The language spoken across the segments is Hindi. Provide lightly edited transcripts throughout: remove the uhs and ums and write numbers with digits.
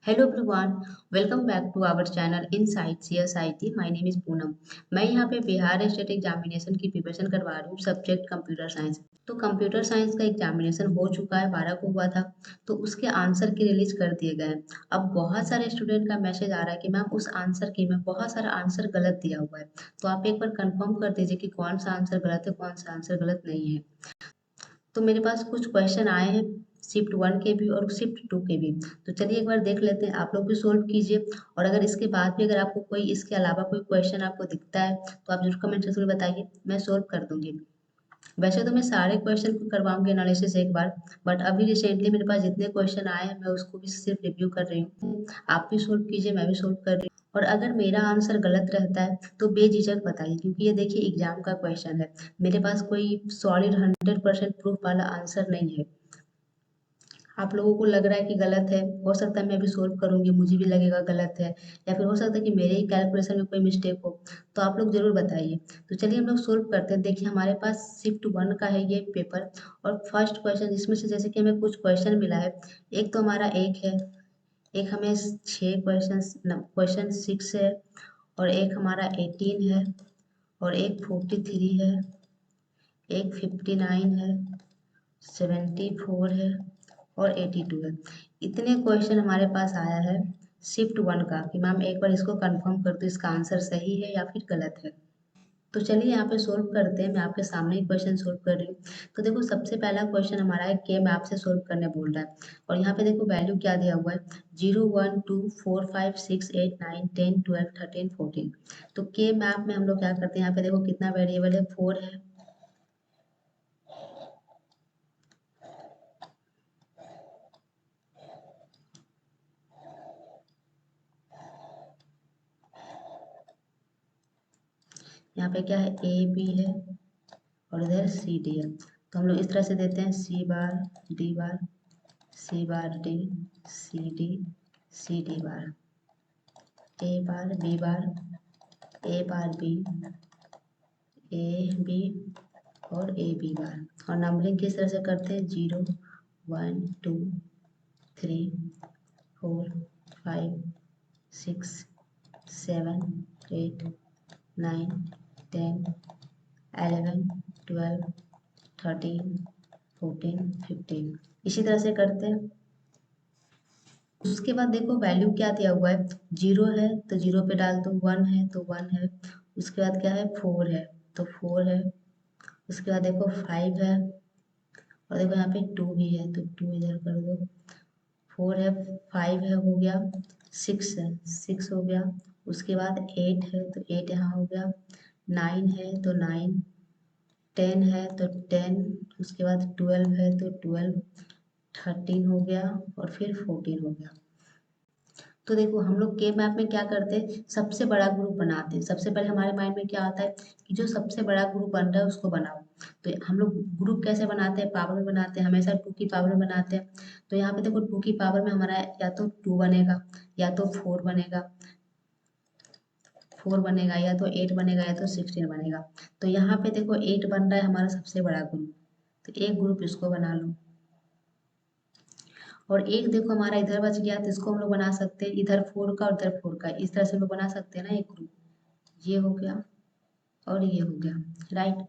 Hello everyone, welcome back to our channel insight CSIT. My name is Poonam. मैं यहाँ पे बिहार स्टेट एग्जामिनेशन की प्रिपरेशन करवा रही हूँ, सब्जेक्ट कंप्यूटर साइंस। तो कंप्यूटर साइंस का एग्जामिनेशन हो चुका है, 12 को हुआ था। तो उसके आंसर की रिलीज कर दिए गए हैं। अब बहुत सारे स्टूडेंट का मैसेज आ रहा है कि मैम उस आंसर की में बहुत सारा आंसर गलत दिया हुआ है। तो आप एक बार कंफर्म कर दीजिए कि कौन सा आंसर गलत है, कौन सा आंसर गलत नहीं है। तो मेरे पास कुछ क्वेश्चन आए हैं, शिफ्ट 1 के भी और शिफ्ट 2 के भी। तो चलिए एक बार देख लेते हैं, आप लोग भी सोल्व कीजिए। और अगर इसके बाद भी अगर आपको कोई इसके अलावा कोई क्वेश्चन आपको दिखता है तो आप जरूर कमेंट सेक्शन में बताइए, मैं सोल्व कर दूंगी। वैसे तो मैं सारे क्वेश्चन को करवाऊंगी एनालिसिस एक बार, बट अभी रिसेंटली मेरे पास जितने क्वेश्चन आए हैं मैं उसको भी सिर्फ रिव्यू कर रही हूँ। आप भी सोल्व कीजिए, मैं भी सोल्व कर रही हूँ। और अगर मेरा आंसर गलत रहता है तो बेझिझक बताइए, क्योंकि ये देखिए एग्जाम का क्वेश्चन है। मेरे पास कोई सॉलिड 100% प्रूफ वाला आंसर नहीं है। आप लोगों को लग रहा है कि गलत है, हो सकता है मैं भी सोल्व करूंगी मुझे भी लगेगा गलत है, या फिर हो सकता है कि मेरे ही कैलकुलेशन में कोई मिस्टेक हो। तो आप लोग जरूर बताइए। तो चलिए हम लोग सोल्व करते हैं। देखिए हमारे पास शिफ्ट 1 का है ये पेपर। और फर्स्ट क्वेश्चन इसमें से जैसे कि हमें कुछ क्वेश्चन मिला है। एक तो हमारा एक है, एक हमें 6 क्वेश्चन, क्वेश्चन 6 है, और एक हमारा 18 है, और एक 43 है, एक 59 है, 74 है, और 82 है। इतने क्वेश्चन हमारे पास आया है शिफ्ट 1 का कि मैम एक बार इसको कंफर्म कर दो, इसका आंसर सही है या फिर गलत है। तो चलिए यहाँ पे सोल्व करते हैं। मैं आपके सामने ही क्वेश्चन सोल्व कर रही हूँ। तो देखो सबसे पहला क्वेश्चन हमारा है के मैप से सोल्व करने बोल रहा है। और यहाँ पे देखो वैल्यू क्या दिया हुआ है, 0 1 2 4 5 6 8 9 10 12 13 14। तो के मैप में हम लोग क्या करते हैं, यहाँ पे देखो कितना वेरिएबल है, 4 है। यहाँ पे क्या है, ए बी है, और इधर सी डी है। तो हम लोग इस तरह से देते हैं, C bar D bar, C bar D, C D bar, A bar B bar, A bar B, A B, और ए बी बार। और नंबरिंग किस तरह से करते हैं, 0 1 2 3 4 5 6 7 8 9 10 11 12 13 14 15। इसी तरह से करते हैं। उसके बाद देखो वैल्यू क्या दिया हुआ है, 0 है तो 0 पे डाल दो, 1 है तो 1 है। उसके बाद क्या है, 4 है तो 4 है। उसके बाद देखो 5 है, और देखो यहाँ पे 2 भी है तो 2 इधर कर दो। 4 है, 5 है हो गया, 6 है 6 हो गया। उसके बाद 8 है तो 8 यहाँ हो गया, 9 है तो 9, 10 है तो 10, उसके बाद 12 है तो 12, 13 हो गया, और फिर 14 हो गया। तो देखो हम लोग के मैप में क्या करते हैं, सबसे बड़ा ग्रुप बनाते हैं। सबसे पहले हमारे माइंड में क्या आता है कि जो सबसे बड़ा ग्रुप बन रहा है उसको बनाओ। तो हम लोग ग्रुप कैसे बनाते हैं, पावर में बनाते हैं, हमेशा 2 की पावर में बनाते हैं। तो यहाँ पे देखो 2 की पावर में हमारा या तो 2 बनेगा, या तो 4 बनेगा, 4 बनेगा, या तो 8 बनेगा, या तो 16 बनेगा। तो यहाँ पे देखो 8 बन रहा है हमारा सबसे बड़ा ग्रुप, तो एक ग्रुप इसको बना लो। और एक देखो हमारा इधर बच गया, तो इसको हम लोग बना सकते हैं, इधर 4 का और इधर 4 का, इस तरह से हम लोग बना सकते हैं ना एक ग्रुप। ये हो गया और ये हो गया, राइट।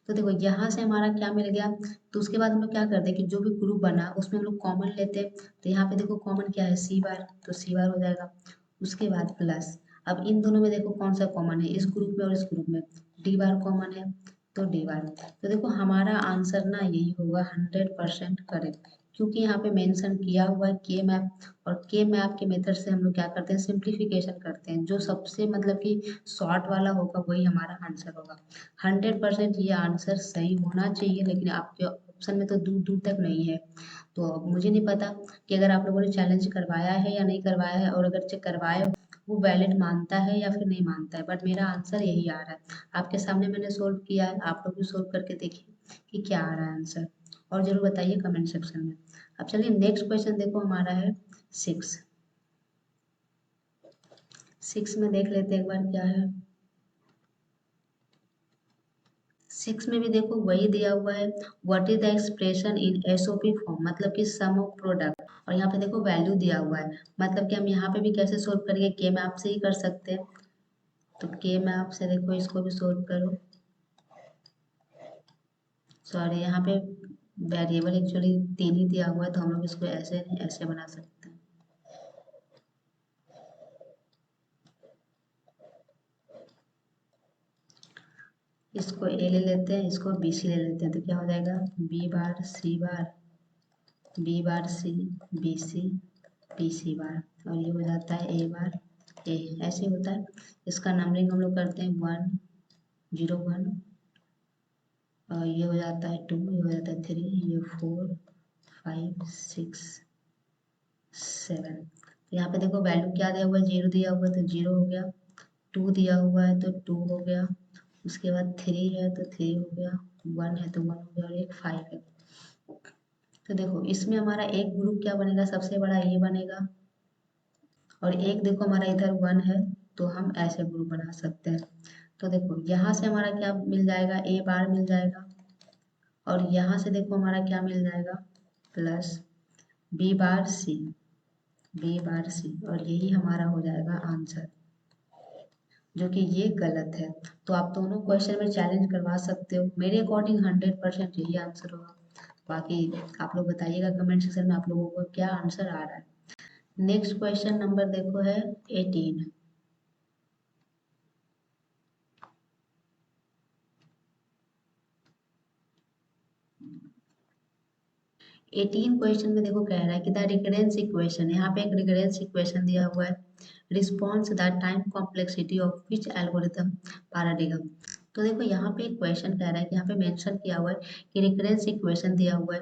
तो देखो यहाँ से हमारा क्या मिल गया। तो उसके बाद हम लोग क्या करते हैं कि जो भी ग्रुप बना उसमें हम लोग कॉमन लेते हैं। तो यहाँ पे देखो कॉमन क्या है, सी बार, तो सी बार हो जाएगा। उसके बाद प्लस, अब इन दोनों में देखो कौन सा कॉमन है, इस ग्रुप में और इस ग्रुप में, डी बार कॉमन है तो डी बार। तो देखो हमारा आंसर ना यही होगा 100% करेक्ट, क्योंकि यहाँ पे मेंशन किया हुआ है के मैप। और के मैप के मेथड से हम लोग क्या करते हैं, सिंप्लीफिकेशन करते हैं। जो सबसे मतलब कि शॉर्ट वाला होगा वही हमारा आंसर होगा। 100% ये आंसर सही होना चाहिए, लेकिन आपके ऑप्शन में तो दूर दूर तक नहीं है। तो अब मुझे नहीं पता कि अगर आप लोगों ने चैलेंज करवाया है या नहीं करवाया है, और अगर चेक करवाए वो वैलिड मानता है या फिर नहीं मानता है, बट मेरा आंसर यही आ रहा है। आपके सामने मैंने सोल्व किया है, आप लोग भी सोल्व करके देखिए कि क्या आ रहा है आंसर, और जरूर बताइए कमेंट सेक्शन में। अब चलिए नेक्स्ट क्वेश्चन देखो हमारा है 6। 6 में देख लेते हैं एक बार क्या है। 6 में भी देखो वही दिया हुआ है, what is the expression in SOP form, मतलब कि सम ऑफ प्रोडक्ट। और यहाँ पे देखो वैल्यू दिया हुआ है, मतलब कि हम यहाँ पे भी कैसे सोल्व करेंगे, के मैप से ही कर सकते हैं। तो के मैप से देखो इसको भी सोल्व करो। सॉरी, यहाँ पे वेरिएबल एक्चुअली 3 ही दिया हुआ है, तो हम लोग इसको ऐसे नहीं ऐसे बना सकते हैं। इसको ए ले लेते हैं, इसको बी सी ले लेते हैं, तो क्या हो जाएगा, बी बार सी बार, बी बार सी, बी सी, बी सी बार, और ये हो जाता है ए बार ए, ऐसे होता है। इसका नंबरिंग हम लोग करते हैं 1 0 1, और ये हो जाता है 2, ये हो जाता है 3, ये 4 5 6 7। यहाँ पे देखो वैल्यू क्या दिया हुआ है, 0 दिया हुआ है तो 0 हो गया, 2 दिया हुआ है तो 2 हो गया, उसके बाद 3 है तो 3 हो गया, 1 है तो 1 हो गया, और एक 5 है। तो देखो इसमें हमारा एक ग्रुप क्या बनेगा, सबसे बड़ा ये बनेगा, और एक देखो हमारा इधर 1 है, तो हम ऐसे ग्रुप बना सकते हैं। तो देखो यहाँ से हमारा क्या मिल जाएगा, ए बार मिल जाएगा, और यहाँ से देखो हमारा क्या मिल जाएगा, प्लस बी बार सी, बी बार सी, और यही हमारा हो जाएगा आंसर, जो कि ये गलत है। तो आप दोनों क्वेश्चन में चैलेंज करवा सकते हो, मेरे अकॉर्डिंग 100% यही आंसर होगा। बाकी आप लोग बताइएगा कमेंट सेक्शन में आप लोगों को क्या आंसर आ रहा है। नेक्स्ट क्वेश्चन नंबर देखो है 18। 18 क्वेश्चन में देखो कह रहा है कि द रिकरेंस इक्वेशन, यहाँ पे एक रिकरेंस इक्वेशन दिया हुआ है, response the time complexity of which algorithm paradigm. तो देखो यहाँ पे एक क्वेश्चन कह रहा है कि यहाँ पे मेंशन किया हुआ है कि रिकरेंस इक्वेशन दिया हुआ है,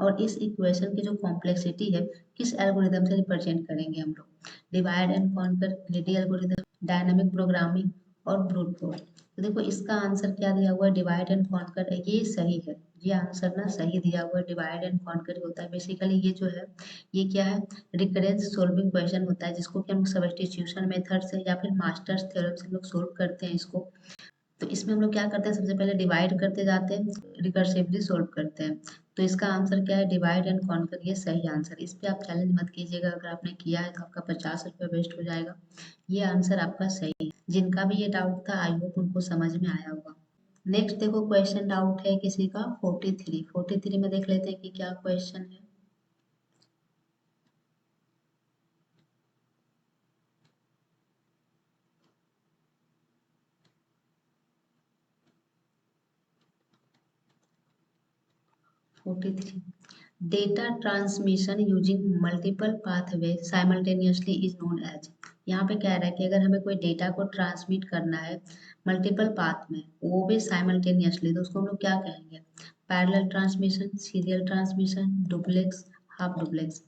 और इस इक्वेशन की जो कॉम्प्लेक्सिटी है किस एल्गोरिथम से रिप्रेजेंट करेंगे हम लोग, divide and conquer, greedy algorithm, dynamic programming और ब्रूट फोर्स। तो देखो इसका आंसर क्या दिया हुआ है, डिवाइड एंड कॉन्कर, ये सही है, ये आंसर ना सही दिया हुआ है, डिवाइड एंड कॉन्कर होता है बेसिकली। ये जो है ये क्या है, रिकरेंस सोल्विंग क्वेश्चन होता है, जिसको कि हम सब्स्टिट्यूशन मेथड से या फिर मास्टर्स थ्योरम से हम लोग सोल्व करते हैं इसको। तो इसमें हम लोग क्या करते हैं, सबसे पहले डिवाइड करते जाते हैं, रिकर्सिवली सोल्व करते हैं। तो इसका आंसर क्या है, डिवाइड एंड कॉन्कर, ये सही आंसर। इस पे आप चैलेंज मत कीजिएगा, अगर आपने किया है तो आपका 50 रुपये वेस्ट हो जाएगा। ये आंसर आपका सही है। जिनका भी ये डाउट था आई होप उनको समझ में आया होगा। नेक्स्ट देखो क्वेश्चन डाउट है किसी का 43 में देख लेते हैं कि क्या क्वेश्चन है। Data transmission using multiple pathway simultaneously is known as. यहाँ पे कह रहा है कि अगर हमें कोई डेटा को ट्रांसमिट करना है मल्टीपल पाथ में, वो भी साइमल्टेनियसली, तो उसको हम लोग क्या कहेंगे, parallel transmission, serial transmission, duplex, half duplex.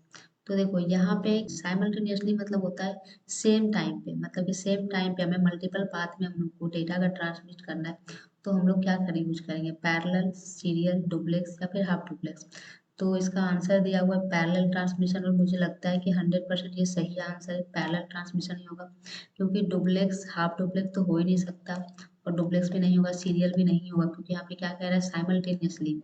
तो देखो यहाँ पे साइमल्टेनियसली मतलब होता है सेम टाइम पे, मतलब कि सेम टाइम पे हमें मल्टीपल पाथ में हम लोग को डेटा का ट्रांसमिट करना है, तो हम लोग क्या करें, यूज करेंगे पैरेलल, सीरियल, डुप्लेक्स या फिर हाफ डुप्लेक्स। तो इसका आंसर दिया हुआ है पैरेलल ट्रांसमिशन, और मुझे लगता है कि 100% ये सही आंसर है, पैरेलल ट्रांसमिशन ही होगा, क्योंकि डुप्लेक्स हाफ डुप्लेक्स तो हो ही नहीं सकता, और डुप्लेक्स भी नहीं होगा, सीरियल भी नहीं होगा, क्योंकि यहाँ पे क्या कह रहा है साइमल्टेनियसली।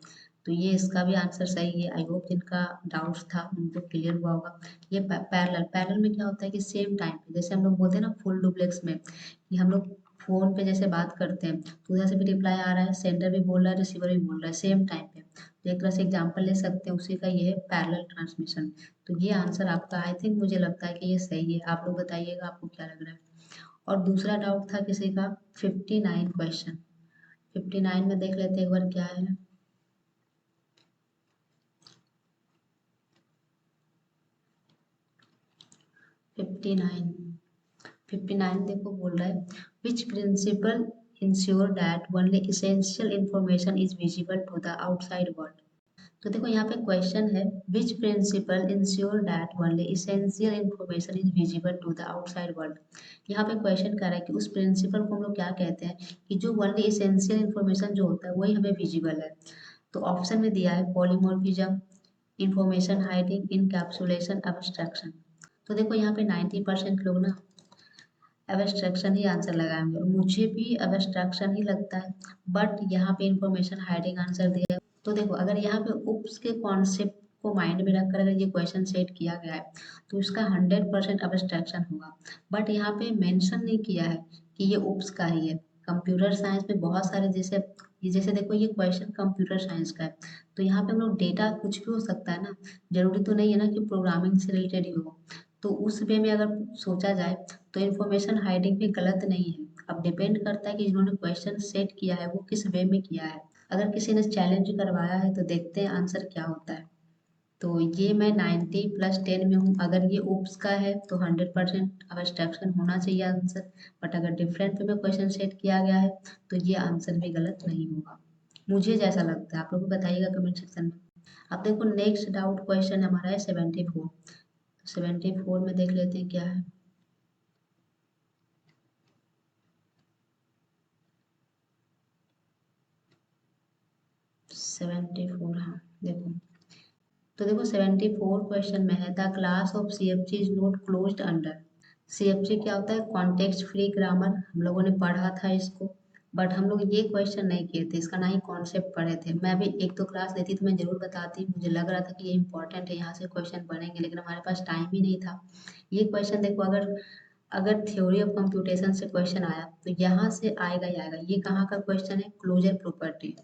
तो ये इसका भी आंसर सही है। आई होप जिनका डाउट्स था उनको क्लियर हुआ होगा। ये पैरेलल, पैरेलल में क्या होता है कि सेम टाइम पे, जैसे हम लोग बोलते हैं ना फुल डुप्लेक्स में, कि हम लोग फोन पे जैसे बात करते हैं तो उधर से भी रिप्लाई आ रहा है, सेंडर भी बोल रहा है, रिसीवर भी बोल रहा है सेम टाइम पे। तो एक तरह से एग्जांपल ले सकते हैं उसी का, ये है पैरेलल ट्रांसमिशन। तो ये आंसर आपका आई थिंक मुझे लगता है कि ये सही है, आप लोग बताइएगा आपको क्या लग रहा है। और दूसरा डाउट था किसी का 59 क्वेश्चन, 59 में देख लेते हैं एक बार क्या है। 59, 59 देखो बोल रहा है which principle ensure that only essential information is visible to the outside world. तो देखो यहाँ पे क्वेश्चन है which principle ensure that only essential information is visible to the outside world. यहाँ पे क्वेश्चन कर रहा है कि उस प्रिंसिपल को हम लोग क्या कहते हैं कि जो ओनली इसेंशियल इंफॉर्मेशन जो होता है वही हमें विजिबल है। तो ऑप्शन में दिया है polymorphism, information hiding, encapsulation, abstraction. तो देखो यहाँ पे 90% लोग ना एब्स्ट्रैक्शन ही आंसर लगाएंगे और मुझे भी एब्स्ट्रैक्शन ही लगता है, बट यहाँ पे इंफॉर्मेशन हाइडिंग आंसर दिया है। तो देखो अगर यहाँ पे उप्स के कॉन्सेप्ट को माइंड में रखकर अगर ये क्वेश्चन सेट किया गया है तो इसका 100% एब्स्ट्रैक्शन होगा, बट यहाँ पे मेंशन नहीं किया है कि ये उप्स का ही है। कंप्यूटर साइंस में बहुत सारे जैसे देखो ये क्वेश्चन कंप्यूटर साइंस का है, तो यहाँ पे हम लोग डेटा कुछ भी हो सकता है ना, जरूरी तो नहीं है ना कि प्रोग्रामिंग से रिलेटेड ही हो। तो उस वे में अगर सोचा जाए तो इन्फॉर्मेशन हाइडिंग भी गलत नहीं है। अब डिपेंड करता है कि जिन्होंने क्वेश्चन सेट किया है वो किस वे में किया है। अगर किसी ने चैलेंज करवाया है तो देखते हैं आंसर क्या होता है। तो ये मैं 90+10 में हूँ। अगर ये उप्स का है तो 100% अब्स्ट्रैक्शन होना चाहिए आंसर, बट अगर डिफरेंट वे में क्वेश्चन सेट किया गया है तो ये आंसर भी गलत नहीं होगा। मुझे जैसा लगता है, आप लोग बताइएगा कमेंट सेक्शन में। अब देखो नेक्स्ट डाउट क्वेश्चन हमारा है 74। 74 में देख लेते हैं क्या है। 74, हाँ देखो। तो देखो 74 क्वेश्चन में है the class of CFG is not closed under. CFG क्या होता है? Context free grammar. हम लोगों ने पढ़ा था इसको, बट हम लोग ये क्वेश्चन नहीं किए थे, इसका ना ही कॉन्सेप्ट पढ़े थे। मैं भी एक दो क्लास लेती तो मैं जरूर बताती, मुझे लग रहा था कि ये इंपॉर्टेंट है, यहाँ से क्वेश्चन बनेंगे, लेकिन हमारे पास टाइम ही नहीं था। ये क्वेश्चन देखो, अगर अगर थ्योरी ऑफ कंप्यूटेशन से क्वेश्चन आया तो यहाँ से आएगा ही आएगा। ये कहाँ का क्वेश्चन है? Closure property.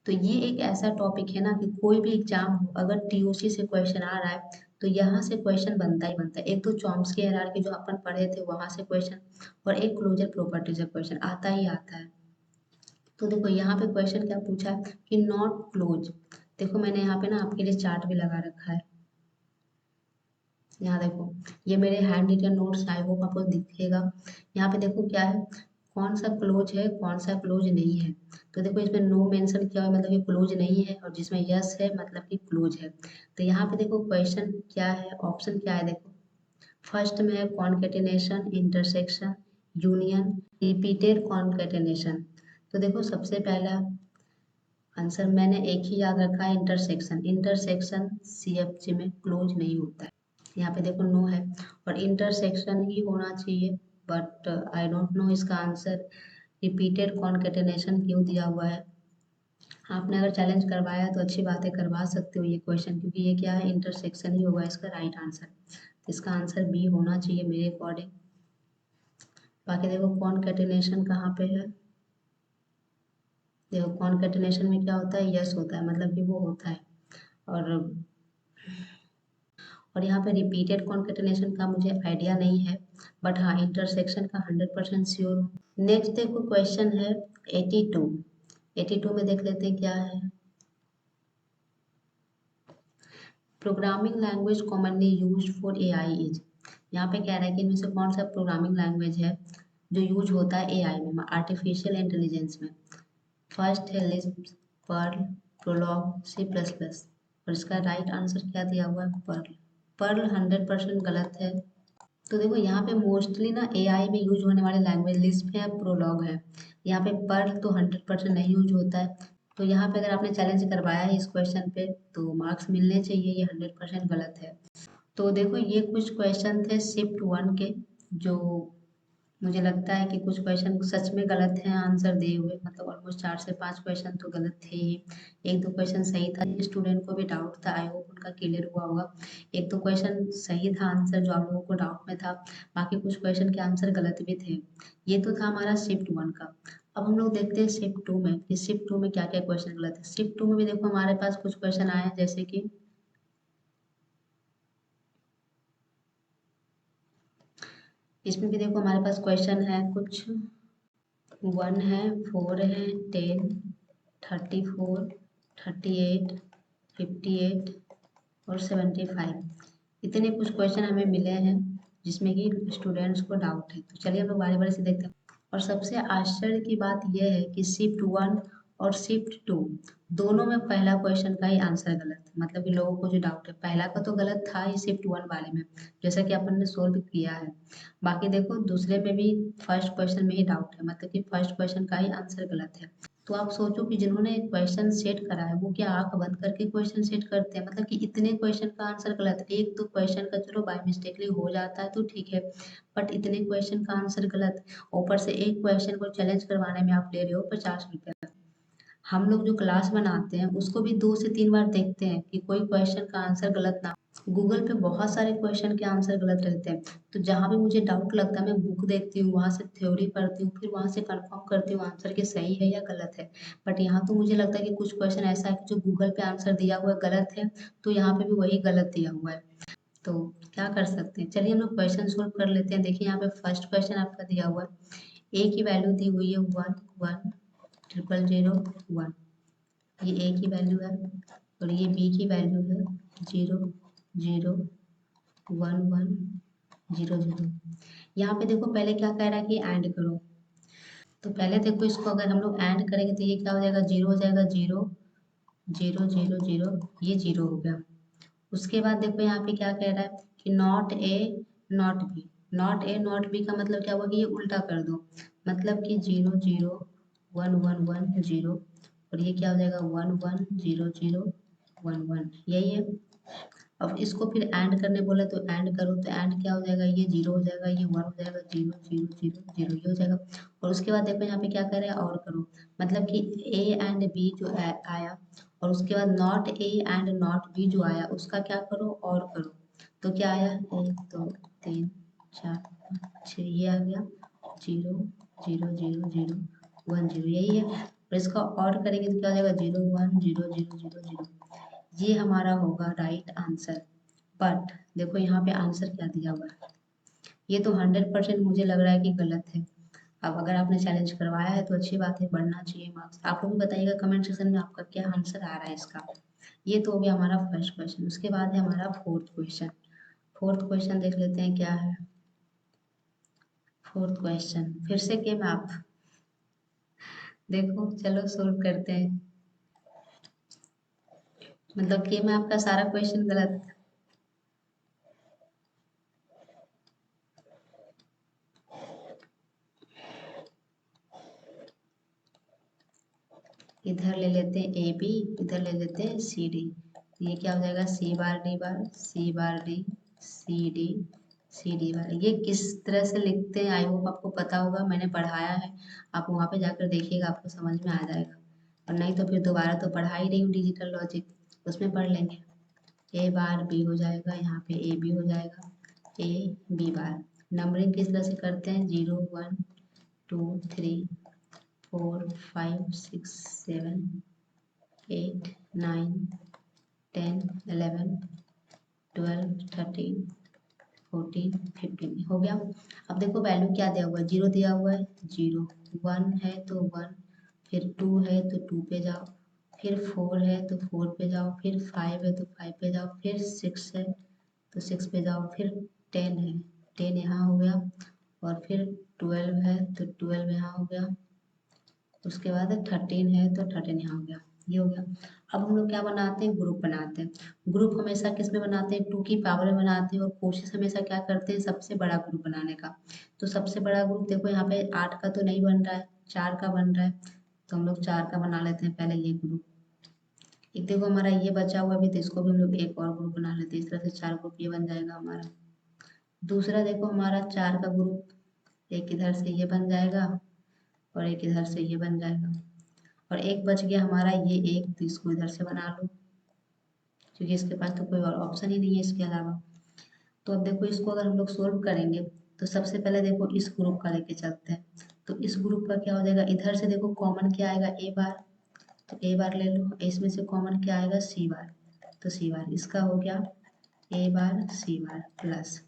तो ये एक ऐसा टॉपिक है ना कि कोई भी एग्जाम हो, अगर TOC से क्वेश्चन आ रहा है तो यहाँ से क्वेश्चन बनता ही बनता है। एक तो चॉम्स्की हायरार्की जो अपन पढ़े थे वहां से क्वेश्चन, और एक क्लोजर प्रॉपर्टी से क्वेश्चन आता ही आता है। तो देखो यहाँ पे क्वेश्चन क्या पूछा है कि नॉट क्लोज। देखो मैंने यहाँ पे ना आपके लिए चार्ट भी लगा रखा है। यहाँ देखो, ये मेरे hand written notes, I hope आपको दिखेगा। यहाँ पे देखो क्या है, कौन सा क्लोज है कौन सा क्लोज नहीं है। तो देखो इसमें नो मेंशन किया हुआ है, मतलब ये क्लोज नहीं है, और जिसमें यस है मतलब कि क्लोज है। तो यहाँ पे देखो क्वेश्चन क्या है, ऑप्शन क्या है देखो। फर्स्ट में है concatenation, intersection, union, repeated concatenation. तो देखो सबसे पहला आंसर मैंने एक ही याद रखा है, इंटरसेक्शन। इंटरसेक्शन CFG में क्लोज नहीं होता है। यहाँ पे देखो नो है, और इंटरसेक्शन ही होना चाहिए, बट आई डोंट नो इसका आंसर रिपीटेड कॉन्केटेनेशन क्यों दिया हुआ है। आपने अगर चैलेंज करवाया तो अच्छी बात है, करवा सकते हो ये क्वेश्चन, क्योंकि ये क्या है, इंटरसेक्शन ही होगा इसका राइट आंसर। तो इसका आंसर बी होना चाहिए मेरे अकॉर्डिंग। बाकी देखो कॉन्केटेनेशन कहाँ पे है, देखो कॉन्केटेनेशन में क्या होता है, यस होता है, मतलब कि वो होता है। और यहाँ पे रिपीटेड कॉन्केटेनेशन का मुझे आइडिया नहीं है, बट हाँ इंटरसेक्शन का 100% श्योर हूँ। नेक्स्ट देखो क्वेश्चन है 82। 82 में देख लेते हैं क्या है। Programming language commonly used for AI is. यहाँ पे कह रहा है कि इनमें से कौन सा प्रोग्रामिंग लैंग्वेज है जो यूज होता है AI में, आर्टिफिशियल इंटेलिजेंस में। फर्स्ट है लिस्प, पर्ल, प्रोलॉग, C++। और इसका राइट आंसर क्या दिया हुआ है, पर्ल। पर्ल 100% गलत है। तो देखो यहाँ पे मोस्टली ना AI में यूज होने वाले लैंग्वेज लिस्प है, प्रोलॉग है। यहाँ पे पर्ल तो 100% नहीं यूज होता है। तो यहाँ पे अगर आपने चैलेंज करवाया है इस क्वेश्चन पे तो मार्क्स मिलने चाहिए, ये 100% गलत है। तो देखो ये कुछ क्वेश्चन थे शिफ्ट 1 के, जो मुझे लगता है कि कुछ क्वेश्चन सच में गलत हैं आंसर दिए हुए, मतलब ऑलमोस्ट 4 से 5 क्वेश्चन तो गलत थे ही। एक दो क्वेश्चन सही था, स्टूडेंट को भी डाउट था, आई होप उनका क्लियर हुआ होगा। एक दो क्वेश्चन सही था आंसर जो आप लोगों को डाउट में था, बाकी कुछ क्वेश्चन के आंसर गलत भी थे। ये तो था हमारा शिफ्ट 1 का। अब हम लोग देखते हैं शिफ्ट 2 में कि शिफ्ट 2 में क्या क्या क्वेश्चन गलत है। शिफ्ट 2 में भी देखो हमारे पास कुछ क्वेश्चन आए हैं, जैसे कि इसमें भी देखो हमारे पास क्वेश्चन है कुछ, 1 है, 4 है, 10, 34, 38, 58 और 75। इतने कुछ क्वेश्चन हमें मिले हैं जिसमें कि स्टूडेंट्स को डाउट है। तो चलिए हम लोग बारी बारी से देखते हैं। और सबसे आश्चर्य की बात यह है कि शिफ्ट 1 और शिफ्ट टू, दोनों में पहला क्वेश्चन का ही आंसर गलत है। मतलब कि लोगों को जो डाउट है, पहला का तो गलत था ही शिफ्ट वन वाले में, जैसा कि अपन ने सोल्व किया है। बाकी देखो दूसरे में भी फर्स्ट क्वेश्चन में ही डाउट है, मतलब कि फर्स्ट क्वेश्चन का ही आंसर गलत है। तो आप सोचो कि जिन्होंने क्वेश्चन सेट करा है वो क्या आंख बंद करके क्वेश्चन सेट करते हैं? मतलब कि इतने क्वेश्चन का आंसर गलत है। एक दो क्वेश्चन का चलो बाय मिस्टेकली हो जाता है तो ठीक है, बट इतने क्वेश्चन का आंसर गलत, ऊपर से एक क्वेश्चन को चैलेंज करवाने में आप ले रहे हो 50 रुपया। हम लोग जो क्लास बनाते हैं उसको भी 2 से 3 बार देखते हैं कि कोई क्वेश्चन का आंसर गलत ना। गूगल पे बहुत सारे क्वेश्चन के आंसर गलत रहते हैं, तो जहाँ भी मुझे डाउट लगता है मैं बुक देखती हूँ, वहाँ से थ्योरी पढ़ती हूँ, फिर वहाँ से कंफर्म करती हूँ आंसर कि सही है या गलत है। बट यहाँ तो मुझे लगता है कि कुछ क्वेश्चन ऐसा है कि जो गूगल पे आंसर दिया हुआ है गलत है, तो यहाँ पे भी वही गलत दिया हुआ है। तो क्या कर सकते हैं, चलिए हम लोग क्वेश्चन सोल्व कर लेते हैं। देखिए यहाँ पे फर्स्ट क्वेश्चन आपका दिया हुआ है, ए की वैल्यू दी हुई है 1 1 0 0 1, ये ए की वैल्यू है, और ये बी की वैल्यू है 0 0 1 1 0 0। यहाँ पे देखो पहले क्या कह रहा है कि ऐड करो, तो पहले देखो इसको अगर हम लोग ऐड करेंगे तो ये क्या हो जाएगा, जीरो हो जाएगा, 0 0 0 0, ये 0 हो गया। उसके बाद देखो यहाँ पे क्या कह रहा है कि not a not be, not a not be का मतलब क्या हुआ कि ये उल्टा कर दो, मतलब कि 0 0 1 1 1 0, और ये क्या हो जाएगा 1 1 0 0 1 1, यही है। अब इसको फिर ऐड करने बोला तो ऐड करो, तो ऐड क्या हो जाएगा, ये 0 हो जाएगा, ये 1 हो जाएगा, 0 0 0 0, ये हो जाएगा। और उसके बाद देखो यहाँ पे क्या कर रहे हैं, और करो, मतलब कि ए एंड बी जो आया, और उसके बाद not A and not be जो आया उसका क्या करो, और करो। तो क्या आया, 1 2 3 4 5 6, ये आ गया 0 0 0 0 1 0, यही है। और इसका और करेंगे तो क्या हो जाएगा, 0 1 0 0 0 0, ये हमारा होगा राइट आंसर। बट देखो यहाँ पे आंसर क्या दिया हुआ है, ये तो 100% मुझे लग रहा है कि गलत है। अब अगर आपने चैलेंज करवाया है तो अच्छी बात है, बढ़ना चाहिए मार्क्स। आप लोग भी बताइएगा कमेंट सेक्शन में आपका क्या आंसर आ रहा है इसका। ये तो हो गया हमारा फर्स्ट क्वेश्चन। उसके बाद है हमारा फोर्थ क्वेश्चन। फोर्थ क्वेश्चन देख लेते हैं क्या है। फोर्थ क्वेश्चन फिर से के मैप, देखो चलो सोल्व करते हैं। मतलब के मैप का सारा क्वेश्चन गलत। इधर ले लेते हैं ए बी, इधर ले लेते हैं सी डी, ये क्या हो जाएगा, C bar D bar, C bar D, C D, C D bar. ये किस तरह से लिखते हैं आई होप आपको पता होगा, मैंने पढ़ाया है, आप वहाँ पे जाकर देखिएगा आपको समझ में आ जाएगा। और नहीं तो फिर दोबारा तो पढ़ा ही रही हूँ डिजिटल लॉजिक, उसमें पढ़ लेंगे। ए बार बी हो जाएगा, यहाँ पे ए बी हो जाएगा, ए बी बार। नंबरिंग किस तरह से करते हैं, 0 1 2 3 4 5 6 7 8 9 10 11 12 13 14 15 हो गया। अब देखो वैल्यू क्या दिया हुआ है, 0 दिया हुआ है, 0, 1 है तो 1, फिर 2 है तो 2 पे जाओ, फिर 4 है तो 4 पे जाओ, फिर 5 है तो 5 पे जाओ, फिर 6 है तो 6 पे जाओ, फिर 10 है, 10 यहाँ हो गया, और फिर 12 है तो 12 यहाँ हो गया, उसके बाद 13 है तो 13 यहाँ हो गया, ये हो गया। अब हम लोग क्या बनाते हैं, ग्रुप बनाते हैं। ग्रुप हमेशा किस में बनाते हैं, 2 की पावर में बनाते हैं, और कोशिश हमेशा क्या करते हैं, सबसे बड़ा ग्रुप बनाने का। तो सबसे बड़ा ग्रुप देखो यहाँ पे 8 का तो नहीं बन रहा है, 4 का बन रहा है, तो हम लोग 4 का बना लेते हैं पहले ये ग्रुप। एक देखो हमारा ये बचा हुआ भी, तो इसको भी हम लोग एक और ग्रुप बना लेते हैं, इस तरह से 4 ग्रुप ये बन जाएगा हमारा। दूसरा देखो हमारा 4 का ग्रुप, एक इधर से ये बन जाएगा, और एक इधर से ये बन जाएगा, और एक बच गया हमारा ये एक, तो इसको इधर से बना लो, क्योंकि इसके पास तो कोई और ऑप्शन ही नहीं है इसके अलावा। तो अब देखो इसको अगर हम लोग सोल्व करेंगे, तो सबसे पहले देखो इस ग्रुप का लेके चलते हैं। तो इस ग्रुप का क्या हो जाएगा, इधर से देखो कॉमन क्या आएगा, ए बार, तो ए बार ले लो, इसमें से कॉमन क्या आएगा, सी बार, तो सी बार, इसका हो गया ए बार सी बार प्लस।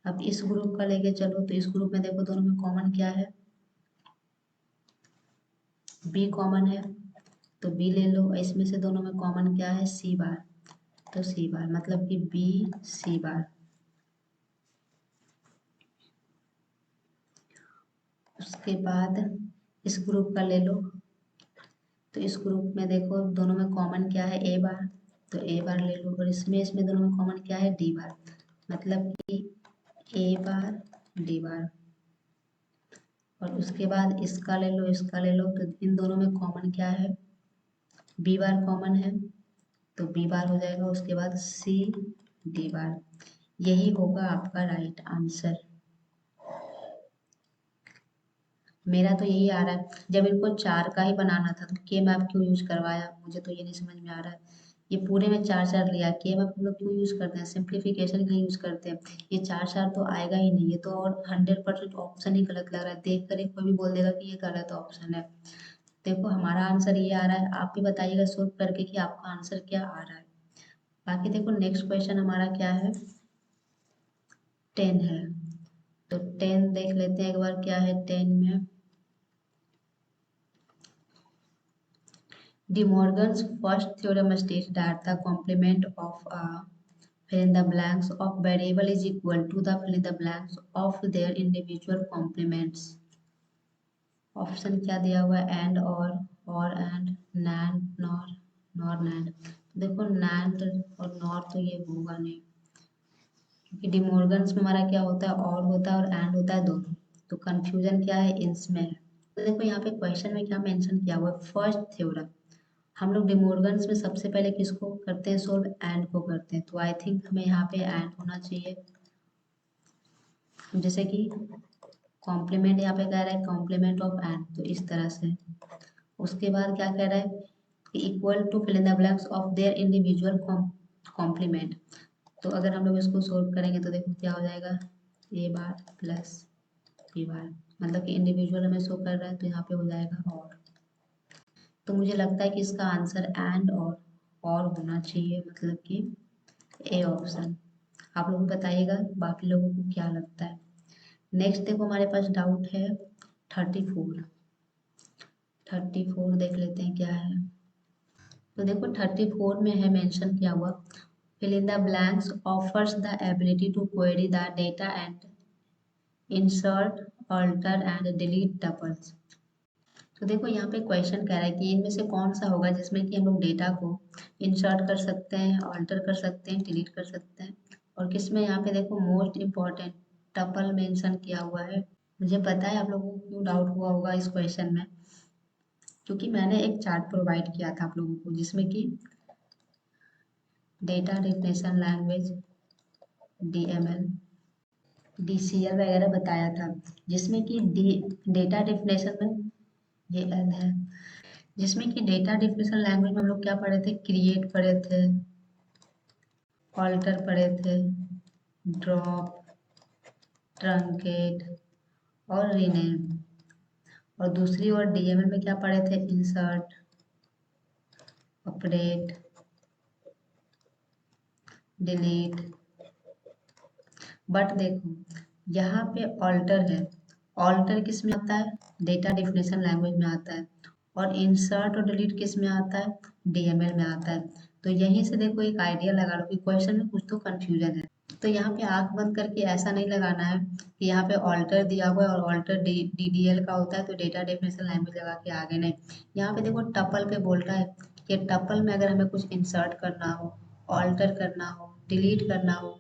अब इस ग्रुप का लेके चलो, तो इस ग्रुप में देखो दोनों में कॉमन क्या है, बी कॉमन है, तो बी ले लो, इसमें से दोनों में कॉमन क्या है, सी बार, तो सी बार, मतलब कि बी सी बार। उसके बाद इस ग्रुप का ले लो, तो इस ग्रुप में देखो दोनों में कॉमन क्या है, ए बार, तो ए बार ले लो। और इसमें दोनों में कॉमन क्या है, डी बार, मतलब कि ए बार डी बार। और उसके बाद इसका ले लो, इसका ले लो, तो इन दोनों में कॉमन क्या है, बी बार कॉमन है, तो बी बार हो जाएगा। उसके बाद सी डी बार। यही होगा आपका राइट आंसर। मेरा तो यही आ रहा है। जब इनको 4 का ही बनाना था तो के मैप क्यों यूज करवाया, मुझे तो ये नहीं समझ में आ रहा है। ये पूरे में 4 लिया, के मैप हम लोग क्यों यूज करते हैं, सिंप्लीफिकेशन का यूज करते हैं। ये 4 तो आएगा ही नहीं, ये तो और 100% ऑप्शन ही गलत लग रहा है। देख कर ही कोई भी बोल देगा कि ये गलत ऑप्शन है। देखो हमारा आंसर ये आ रहा है, आप भी बताइएगा सोल्व करके कि आपका आंसर क्या आ रहा है। बाकी देखो नेक्स्ट क्वेश्चन हमारा क्या है, 10 है। तो 10 देख लेते हैं एक बार क्या है 10 में। De Morgan's first theorem states that the complement of fill in the blanks of variable is equal to the fill in the blanks of their individual complements. Option क्या दिया हुआ है, एंड और and, NAND nor, nor NAND. देखो नैंड और नॉर तो ये होगा नहीं, क्योंकि डिमोर्गन्स में हमारा क्या होता है, और होता है और एंड होता है दोनों। तो कंफ्यूजन क्या है, इसमें है। तो देखो यहाँ पे क्वेश्चन में क्या मेंशन किया हुआ है, फर्स्ट थ्योरम। हम लोग डिमोर्गन्स में सबसे पहले किसको करते हैं सोल्व, एंड को करते हैं। तो आई थिंक हमें यहाँ पे एंड होना चाहिए। जैसे कि कॉम्प्लीमेंट यहाँ पे कह रहा है कॉम्प्लीमेंट ऑफ एंड, तो इस तरह से। उसके बाद क्या कह रहा है, equal to fill in the blanks of their individual complement. तो अगर हम लोग इसको सोल्व करेंगे तो देखो क्या हो जाएगा, ए बार प्लस बी बार, मतलब कि इंडिविजुअल हमें शो कर रहा है तो यहाँ पे हो जाएगा और। तो मुझे लगता है कि इसका आंसर एंड और होना चाहिए, मतलब कि ए ऑप्शन। आप लोग बताइएगा बाकी लोगों को क्या लगता है। नेक्स्ट देखो हमारे पास डाउट है 34। 34 देख लेते हैं क्या है। तो देखो 34 में है मेंशन किया हुआ, fill in the blanks offers the ability to query the data and insert, alter and delete tuples। तो देखो यहाँ पे क्वेश्चन कह रहा है कि इनमें से कौन सा होगा जिसमें कि हम लोग डेटा को इंसर्ट कर सकते हैं, ऑल्टर कर सकते हैं, डिलीट कर सकते हैं। और किसमें यहाँ पे देखो मोस्ट इम्पॉर्टेंट टपल मेंशन किया हुआ है। मुझे पता है आप लोगों को क्यों डाउट हुआ होगा इस क्वेश्चन में, क्योंकि मैंने एक चार्ट प्रोवाइड किया था आप लोगों को जिसमें कि data definition language, DML, DCL वगैरह बताया था, जिसमें कि डेटा डेफिनेशन में ये एल है, जिसमें कि डेटा डेफिनेशन लैंग्वेज में हम लोग क्या पढ़े थे, क्रिएट पढ़े थे, ऑल्टर पढ़े थे, ड्रॉप, ट्रंकेट और रीनेम। और दूसरी ओर डीएमएल में क्या पढ़े थे, इंसर्ट, अपडेट, डिलीट। बट देखो यहाँ पे ऑल्टर है, ऑल्टर किस में आता है, डेटा डेफिनेशन लैंग्वेज में आता है। और इंसर्ट और डिलीट किस में आता है, डीएमएल में आता है। तो यहीं से देखो एक आइडिया लगा लो कि क्वेश्चन में कुछ तो कंफ्यूजन है। तो यहाँ पे आंख बंद करके ऐसा नहीं लगाना है कि यहाँ पे ऑल्टर दिया हुआ है और ऑल्टर डीडीएल का होता है तो डेटा डेफिनेशन लैंग्वेज लगा के आगे नहीं। यहाँ पे देखो टपल पे बोल रहा है कि टपल में अगर हमें कुछ इंसर्ट करना हो, ऑल्टर करना हो, डिलीट करना हो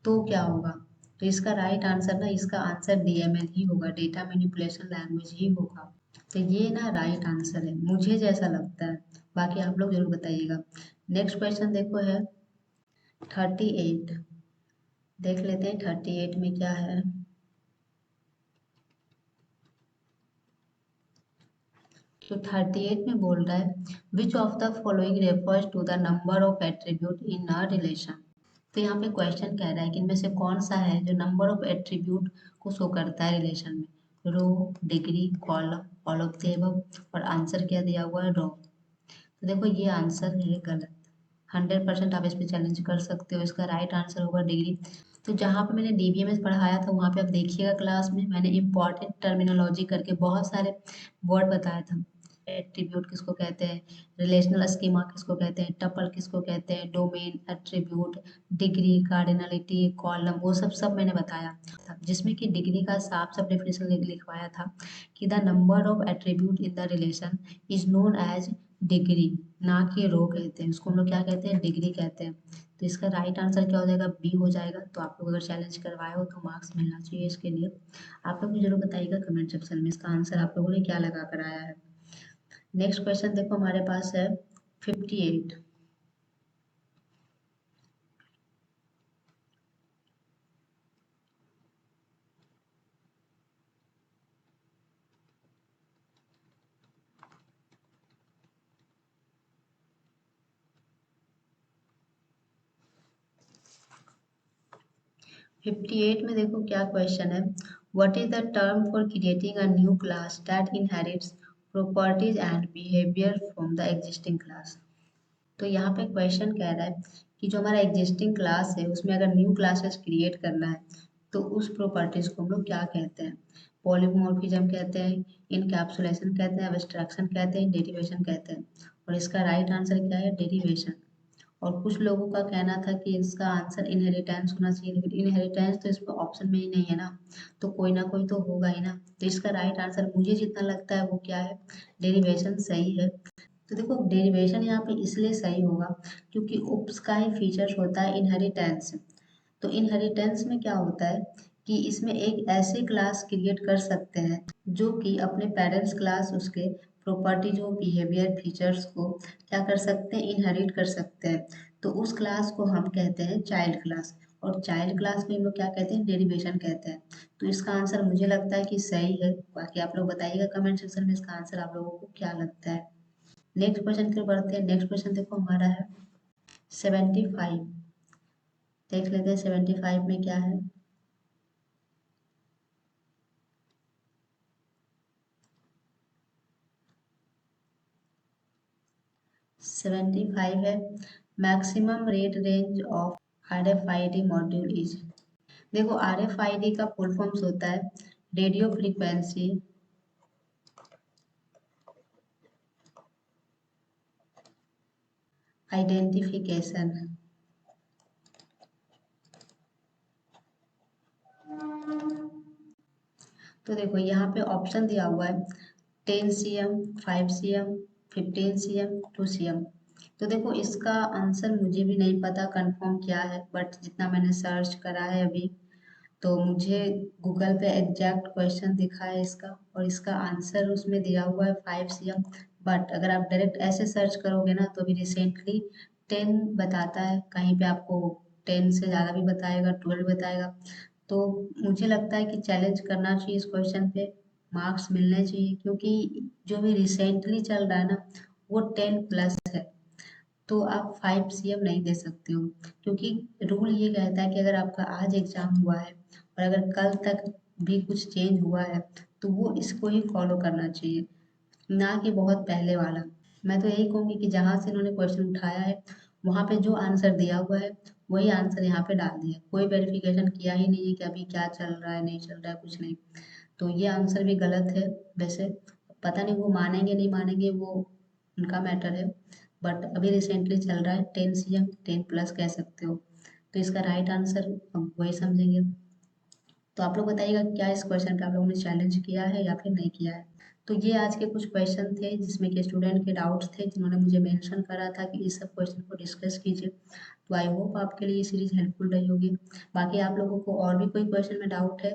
तो क्या होगा। तो इसका राइट आंसर ना, इसका आंसर डीएमएल ही होगा, डेटा मैनिपुलेशन लैंग्वेज ही होगा। तो ये ना राइट आंसर है, मुझे जैसा लगता है। बाकी आप लोग जरूर बताइएगा। नेक्स्ट क्वेश्चन देखो है 38। देख लेते हैं 38 में क्या है। तो 38 में बोल रहा है which of the following refers to the number of attribute in a relation. तो यहाँ पे क्वेश्चन कह रहा है कि इनमें से कौन सा है जो नंबर ऑफ एट्रीब्यूट को शो करता है रिलेशन में, row, degree, column, all of the above. और आंसर क्या दिया हुआ है, रो। तो देखो ये आंसर है गलत। 100% आप इस पे चैलेंज कर सकते हो, इसका राइट आंसर होगा डिग्री। तो जहाँ पे मैंने डीबीएमएस पढ़ाया था वहाँ पे आप देखिएगा क्लास में मैंने इंपॉर्टेंट टर्मिनोलॉजी करके बहुत सारे वर्ड बताया था। एट्रीब्यूट किसको कहते हैं, रिलेशनल स्कीमा किसको कहते हैं, टपल किसको कहते हैं, domain, attribute, degree, cardinality, column, वो सब मैंने बताया था। जिसमें कि डिग्री का साफ साफ डेफिनेशन लिखवाया था कि the number of attribute in the relation is known as degree, ना कि रो कहते हैं, उसको हम लोग क्या कहते हैं, डिग्री कहते हैं। तो इसका राइट आंसर क्या हो जाएगा, बी हो जाएगा। तो आप लोग अगर चैलेंज करवाए हो तो मार्क्स मिलना चाहिए इसके लिए। आप लोग मुझे जरूर बताइएगा कमेंट सेक्शन में इसका आंसर आप लोगों ने क्या लगा कर आया है। नेक्स्ट क्वेश्चन देखो हमारे पास है 58। 58 में देखो क्या क्वेश्चन है, what is the term for creating a new class that inherits properties and behaviour from the existing class. तो यहाँ पे क्वेश्चन कह रहा है कि जो हमारा एग्जिस्टिंग क्लास है उसमें अगर न्यू क्लासेस क्रिएट करना है तो उस प्रॉपर्टीज को हम लोग क्या कहते हैं, पॉलीमॉर्फिज्म कहते हैं, इनकैप्सुलेशन कहते हैं, एब्स्ट्रैक्शन कहते हैं, डेरिवेशन कहते हैं। और इसका राइट आंसर क्या है, डेरिवेशन। और कुछ लोगों का कहना था कि इसका आंसर इनहेरिटेंस होना चाहिए, लेकिन इनहेरिटेंस तो इसमें ऑप्शन में ही नहीं है ना, तो कोई ना कोई तो होगा ही ना। तो इसका राइट आंसर मुझे जितना लगता है वो क्या है, डेरिवेशन सही है। तो देखो डेरिवेशन यहाँ पे इसलिए सही होगा क्योंकि उप्स का ही फीचर्स होता है इनहेरिटेंस। तो इनहेरिटेंस में क्या होता है कि इसमें एक ऐसे क्लास क्रिएट कर सकते हैं जो कि अपने पेरेंट्स क्लास उसके प्रॉपर्टीज और बिहेवियर फीचर्स को क्या कर सकते हैं, इनहेरिट कर सकते हैं। तो उस क्लास को हम कहते हैं चाइल्ड क्लास। और चाइल्ड क्लास में हम लोग क्या कहते हैं, डेरिवेशन कहते हैं। तो इसका आंसर मुझे लगता है कि सही है। बाकी आप लोग बताइएगा कमेंट सेक्शन में इसका आंसर आप लोगों को क्या लगता है। नेक्स्ट क्वेश्चन की ओर बढ़ते हैं। नेक्स्ट क्वेश्चन देखो हमारा है 75। देख लेते हैं 75 में क्या है। 75 है, maximum rate range of RFID module is. देखो RFID का फुल फॉर्म्स होता है रेडियो फ्रीक्वेंसी आइडेंटिफिकेशन। तो देखो यहाँ पे ऑप्शन दिया हुआ है 10 cm, 5 cm, 15 cm, 2 cm। तो देखो इसका आंसर मुझे भी नहीं पता कंफर्म क्या है, बट जितना मैंने सर्च करा है अभी तो मुझे गूगल पे एग्जैक्ट क्वेश्चन दिखा है इसका, और इसका आंसर उसमें दिया हुआ है 5 cm। बट अगर आप डायरेक्ट ऐसे सर्च करोगे ना तो अभी रिसेंटली 10 बताता है, कहीं पे आपको 10 से ज़्यादा भी बताएगा, 12 बताएगा। तो मुझे लगता है कि चैलेंज करना चाहिए इस क्वेश्चन पे, मार्क्स मिलने चाहिए, क्योंकि जो भी रिसेंटली चल रहा है ना वो 10+ है। तो आप 5 cm नहीं दे सकते हो, क्योंकि रूल ये कहता है कि अगर आपका आज एग्जाम हुआ है और अगर कल तक भी कुछ चेंज हुआ है तो वो इसको ही फॉलो करना चाहिए, ना कि बहुत पहले वाला। मैं तो यही कहूँगी कि जहाँ से इन्होंने क्वेश्चन उठाया है वहाँ पे जो आंसर दिया हुआ है वही आंसर यहाँ पे डाल दिया, कोई वेरिफिकेशन किया ही नहीं है कि अभी क्या चल रहा है नहीं चल रहा है कुछ नहीं। तो ये आंसर भी गलत है वैसे। पता नहीं वो मानेंगे नहीं मानेंगे, वो उनका मैटर है। बट अभी रिसेंटली चल रहा है 10 cm, 10+ कह सकते हो। तो इसका राइट आंसर हम वही समझेंगे। तो आप लोग बताइएगा क्या इस क्वेश्चन पे आप लोगों ने चैलेंज किया है या फिर नहीं किया है। तो ये आज के कुछ क्वेश्चन थे जिसमें कि स्टूडेंट के डाउट्स थे, जिन्होंने मुझे मेंशन करा था कि इस सब क्वेश्चन को डिस्कस कीजिए। तो आई होप आपके लिए ये सीरीज हेल्पफुल रही होगी। बाकी आप लोगों को और भी कोई क्वेश्चन में डाउट है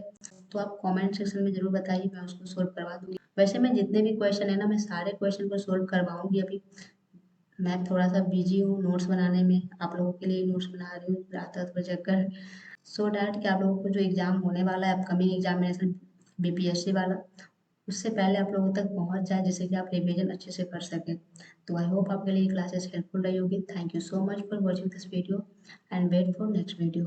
तो आप कमेंट सेक्शन में जरूर बताइए, मैं उसको सोल्व करवा दूंगी। वैसे मैं जितने भी क्वेश्चन है ना मैं सारे क्वेश्चन को सोल्व करवाऊंगी। अभी मैं थोड़ा सा बिजी हूँ नोट्स बनाने में, आप लोगों के लिए नोट्स बना रही हूँ रात रात भर जग कर, सो डैट कि आप लोगों को जो एग्ज़ाम होने वाला है अपकमिंग एग्जामिनेशन BPSC वाला, उससे पहले आप लोगों तक पहुंच जाए, जिससे कि आप रिवीजन अच्छे से कर सकें। तो आई होप आपके लिए क्लासेस हेल्पफुल रही होगी। Thank you so much for watching this video and wait for next video.